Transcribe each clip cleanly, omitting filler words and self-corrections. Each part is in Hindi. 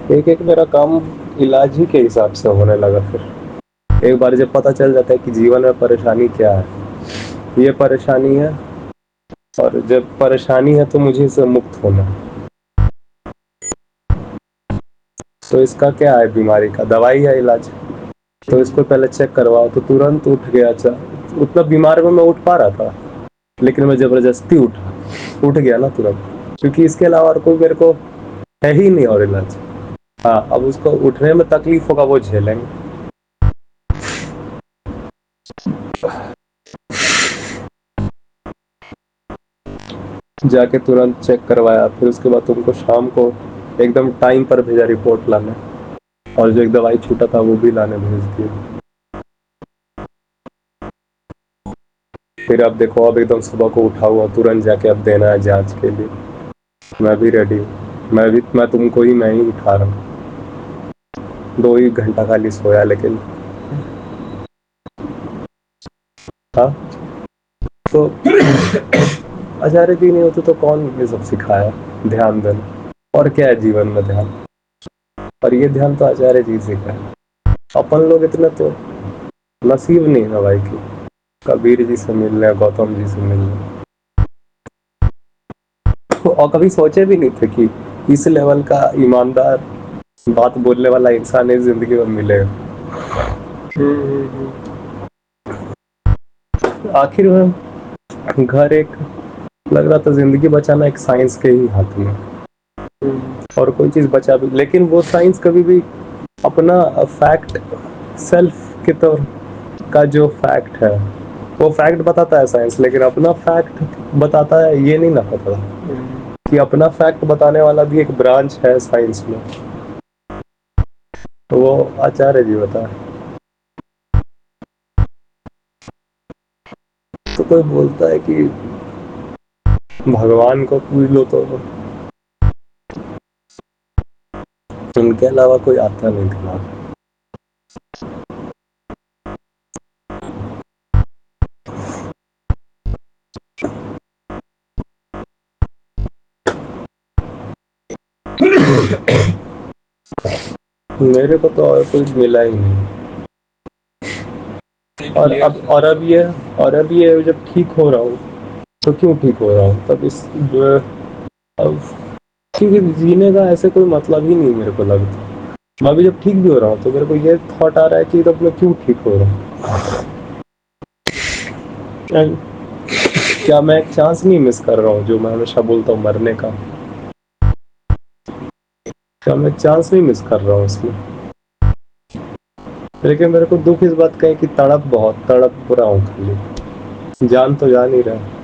एक एक मेरा काम इलाज ही के हिसाब से होने लगा। फिर एक बार जब पता चल जाता है कि जीवन में परेशानी क्या है, ये परेशानी है, और जब परेशानी है तो मुझे इससे मुक्त होना है। तो इसका क्या है, बीमारी का दवाई है, इलाज। तो इसको पहले चेक करवाओ, तो तुरंत उठ गया। अच्छा, उतना बीमार में मैं उठ पा रहा था, लेकिन मैं जबरदस्ती उठ गया ना तुरंत, क्योंकि इसके अलावा और कोई मेरे को है ही नहीं और इलाज। हाँ, अब उसको उठने में तकलीफ होगा, वो झेलेंगे। जाके तुरंत चेक करवाया, फिर उसके बाद तुमको शाम को एकदम टाइम पर भेजा रिपोर्ट लाने, और जो एक दवाई छूटा था वो भी लाने भेज दिया। फिर अब देखो, अब एकदम सुबह को उठा हुआ, तुरंत जाके अब देना है जांच के लिए। मैं भी रेडी हूँ, मैं तुमको ही मैं ही उठा रहा हूँ। 2 ही घंटा खाली सोया, लेकिन हाँ। तो आचार्य जी नहीं होते तो कौन ये सब सिखाया ध्यान देना, और क्या है जीवन में ध्यान। और ये ध्यान तो आचार्य जी सिखाए। अपन लोग इतने तो नसीब नहीं है भाई कि कबीर जी से मिल रहे, गौतम जी से मिल रहे, और कभी सोचे भी नहीं थे कि इस लेवल का ईमानदार बात बोलने वाला इंसान इस जिंदगी में मिलेगा। आखिर में घर एक लग रहा था, जिंदगी बचाना एक साइंस के ही हाथ में, और कोई चीज बचा भी, लेकिन वो साइंस कभी भी अपना फैक्ट, सेल्फ के तौर का जो फैक्ट है वो फैक्ट बताता है साइंस, लेकिन अपना फैक्ट बताता है ये नहीं ना पता कि अपना फैक्ट बताने वाला भी एक ब्रांच है साइंस में। तो वो आचार्य जी बता। तो कोई बोलता है कि भगवान को पूछ लो, तो उनके अलावा कोई आता नहीं दिमाग। मेरे को तो और कुछ मिला ही नहीं। और अब ये जब ठीक हो रहा हूँ, तो क्यों ठीक हो रहा हूँ, तब इस जो अब, क्योंकि जीने का ऐसे कोई मतलब ही नहीं मेरे को लगता। मैं अभी जब ठीक भी हो रहा हूँ तो मेरे को ये थॉट आ रहा है कि तब मैं क्यों ठीक हो रहा हूँ। क्या मैं एक चांस नहीं मिस कर रहा हूँ, जो मैं हमेशा बोलता हूँ मरने का। क्या मैं चांस नहीं मिस कर रहा हूँ इसमें। लेकिन मेरे को दुख इस बात का है कि तड़प रहा हूँ खाली, जान तो जान ही रहा।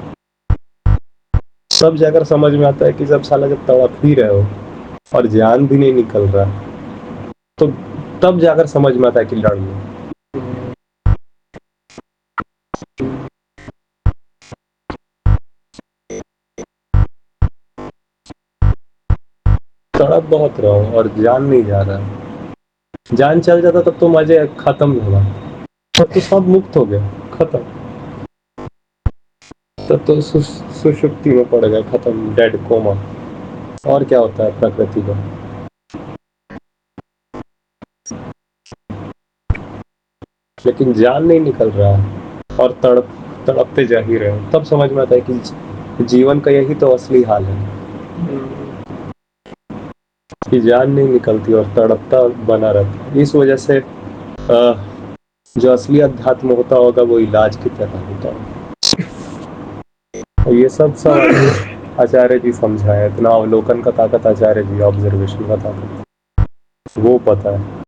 सब जाकर समझ में आता है कि जब साला जब तड़प ही रहे हो और जान भी नहीं निकल रहा, तो तब जाकर समझ में आता है कि लड़ लो। तड़प बहुत रहा हूँ और जान नहीं जा रहा। जान चल जाता तब तो मजे खत्म होगा, तब तो सब मुक्त हो गया, खत्म। तब तो सुषुप्ति में पड़ गया, खत्म, डेड कोमा। और क्या होता है प्रकृति का। लेकिन जान नहीं निकल रहा और तड़पते जा ही रहे, तब समझ में आता है कि जीवन का यही तो असली हाल है, कि जान नहीं निकलती और तड़पता बना रहता। इस वजह से जो असली अध्यात्म होता होगा वो इलाज की तरह होता है। ये सब आचार्य जी समझाए, इतना अवलोकन का ताकत आचार्य जी, ऑब्जर्वेशन का ताकत वो पता है।